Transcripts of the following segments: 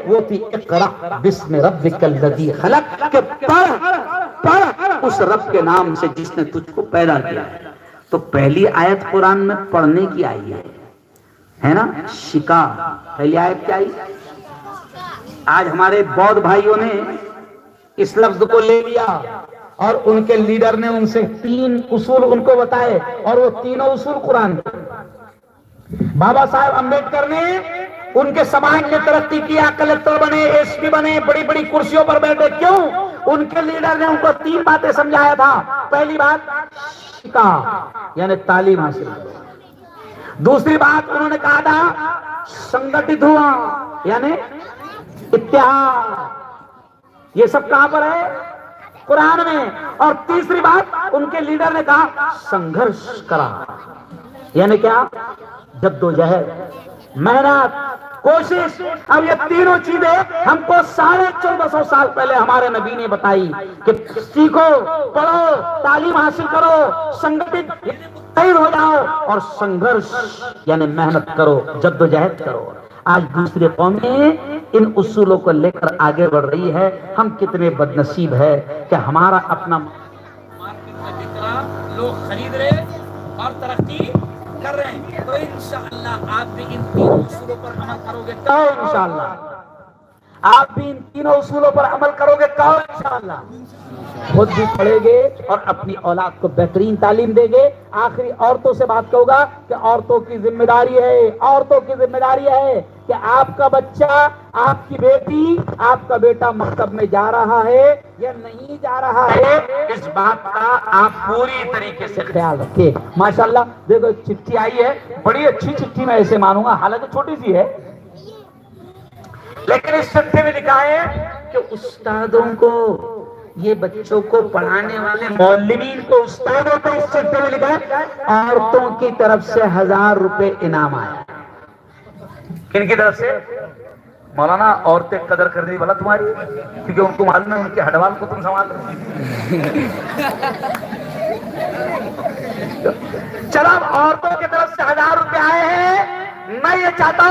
وہ تھی اقرأ بسم ربک الذی خلق، کہ پڑھ اس رب کے نام سے جس نے تجھ کو پیدا کیا۔ تو پہلی آیت قرآن میں پڑھنے کی آئی ہے نا، شکا۔ پہلی آیت کیا آئی؟ آج ہمارے بودھ بھائیوں نے اس لفظ کو لے لیا اور ان کے لیڈر نے ان سے 3 اصول ان کو بتائے، اور وہ تینوں اصول قرآن کے۔ بابا صاحب امبیڈکر نے ان کے سماج نے ترقی کیا، کلکٹر بنے، ایس پی بنے، بڑی بڑی کرسیوں پر بیٹھے، کیوں؟ ان کے لیڈر نے ان کو 3 باتیں سمجھایا تھا۔ پہلی بات شکا یعنی تعلیم حاصل کرو، دوسری بات انہوں نے کہا تھا سنگٹھت ہوا یعنی اتحاد، یہ سب کہاں پر ہے؟ قرآن میں۔ اور تیسری بات ان کے لیڈر نے کہا سنگھرش کرا، یعنی کیا؟ جدوجہد، محنت، کوشش۔ اب یہ تینوں چیزیں ہم کو 1450 سال پہلے ہمارے نبی نے بتائی کہ سیکھو، پڑھو، تعلیم حاصل کرو، سنگٹھت متحد ہو جاؤ، اور سنگھرش یعنی محنت کرو، جدوجہد کرو۔ آج دوسری قومیں ان اصولوں کو لے کر آگے بڑھ رہی ہے۔ ہم کتنے بد نصیب ہے کہ ہمارا اپنا لوگ خرید رہے اور ترقی کر رہے ہیں۔ تو انشاءاللہ آپ بھی ان 3 اصولوں پر عمل کرو گے تو انشاءاللہ آپ بھی ان 3 اصولوں پر عمل کرو گے تو انشاءاللہ خود بھی پڑھے گے اور اپنی اولاد کو بہترین تعلیم دے گے۔ آخری عورتوں سے بات کہوں گا کہ عورتوں کی ذمہ داری ہے کہ آپ کا بچہ، آپ کی بیٹی، آپ کا بیٹا مکتب میں جا رہا ہے یا نہیں جا رہا ہے، اس بات کا آپ پوری طریقے سے خیال رکھیں۔ ماشاءاللہ دیکھو ایک چٹھی آئی ہے، بڑی اچھی چٹھی، میں ایسے مانوں گا، حالانکہ چھوٹی سی ہے، لیکن اس چٹھی میں لکھا ہے کہ استادوں کو، یہ بچوں کو پڑھانے والے معلمین کو، استادوں کو اس چٹھی میں لکھا ہے عورتوں کی طرف سے 1000 روپے انعام آیا۔ کن کی طرف سے؟ مولانا عورتیں قدر کر رہی بھلا تمہاری، کیونکہ ان کو معلوم ہے ان کے ہڈوال کو تم سنبھال رہے۔ چلو اب عورتوں کی طرف سے 1000 روپے آئے ہیں۔ میں یہ چاہتا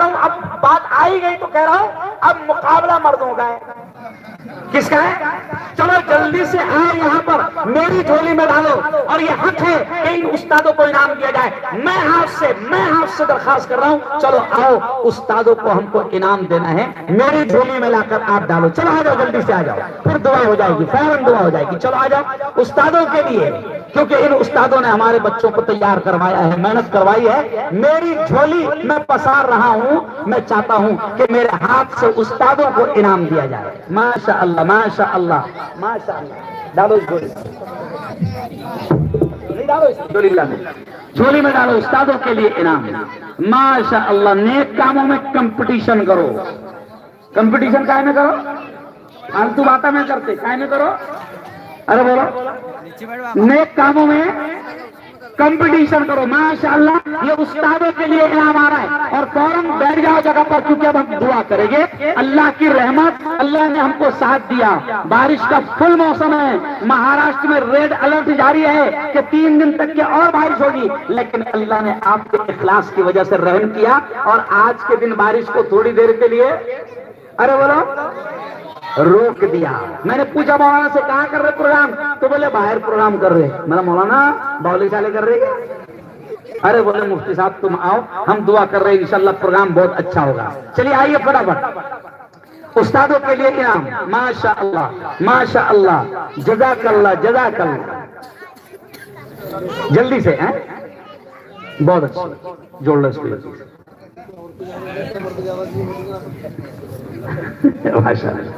ہوں اب بات آئی گئی تو کہہ رہا ہوں اب مقابلہ مردوں کا ہے۔ کس کا ہے؟ چلو جلدی سے آؤ یہاں پر، میری جھولی میں ڈالو، اور یہ حق ہے کہ ان استادوں کو انعام دیا جائے۔ میں آپ سے درخواست کر رہا ہوں، چلو آؤ استادوں کو ہم کو انعام دینا ہے، میری جھولی میں لا کر آپ ڈالو۔ چلو آ جاؤ، جلدی سے آ جاؤ، پھر دعا ہو جائے گی، فوراً دعا ہو جائے گی۔ چلو آ جاؤ استادوں کے لیے، کیونکہ ان استادوں نے ہمارے بچوں کو تیار کروایا ہے، محنت کروائی ہے۔ میری جھولی میں پسار رہا ہوں، میں چاہتا ہوں کہ میرے ہاتھ سے استادوں کو انعام دیا جائے۔ ماشاء اللہ، ماشاء اللہ، ماشاء اللہ۔ ڈالو اس جھولی میں، ڈالو اس جھولی میں ڈالو، استادوں کے لیے انعام۔ ماشاء اللہ، نیک کاموں میں کمپٹیشن کرو۔ کمپٹیشن کائے میں کرو؟ فالتو باتیں میں کرتے، کائے میں کرو؟ ارے بولو، نیک کاموں میں کمپٹیشن کرو۔ ماشاءاللہ یہ استادوں کے لیے انعام آ رہا ہے، اور فوراً بیٹھ جاؤ جگہ پر، کیونکہ اب ہم دعا کریں گے۔ اللہ کی رحمت، اللہ نے ہم کو ساتھ دیا، بارش کا فل موسم ہے، مہاراشٹر میں ریڈ الرٹ جاری ہے کہ 3 دن تک کی اور بارش ہوگی، لیکن اللہ نے آپ کے اخلاص کی وجہ سے رحم کیا، اور آج کے دن بارش کو تھوڑی دیر کے لیے، ارے بولو، روک دیا۔ میں نے پوچھا مولانا سے کہاں کر رہے پروگرام؟ تو بولے باہر پروگرام کر رہے۔ میں نے مولانا باولی چالے کر رہے کیا؟ ارے بولے مفتی صاحب تم آؤ، ہم دعا کر رہے ہیں انشاءاللہ پروگرام بہت اچھا ہوگا۔ چلیے آئیے فٹافٹ، استادوں کے لیے انعام۔ ماشاء اللہ، ماشاء اللہ، جزاک اللہ، جزاک اللہ۔ جلدی سے ہیں، بہت اچھا، جوڑ لو اس کو۔ ماشاء اللہ،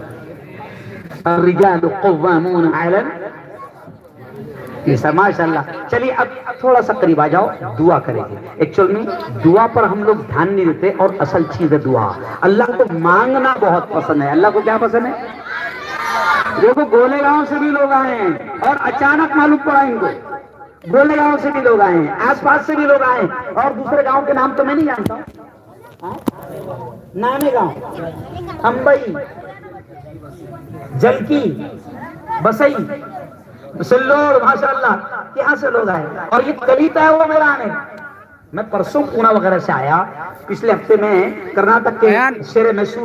الرجال قوامون علی النساء۔ ماشاء اللہ۔ چلیے اب تھوڑا سا قریب آ جاؤ، دعا کریں گے۔ ایکچوئل میں دعا پر ہم لوگ دھیان نہیں دیتے، اور اصل چیز ہے دعا۔ اللہ کو مانگنا بہت پسند ہے۔ اللہ کو کیا پسند ہے؟ دیکھو گولے گاؤں سے بھی لوگ آئے ہیں، اور اچانک معلوم پڑا ان کو، گولے گاؤں سے بھی لوگ آئے ہیں، آس پاس سے بھی لوگ آئے ہیں، اور دوسرے گاؤں کے نام تو میں نہیں جانتا ہوں۔ نانے گاؤں، امبئی، جلکی، بسئی، سلوڑ، ماشاءاللہ یہاں سے لوگ آئے، اور یہ کبھی طے ہوا میرا آنے۔ میں پرسوں پونا وغیرہ سے آیا، پچھلے ہفتے میں کرناٹک کے شہر میسور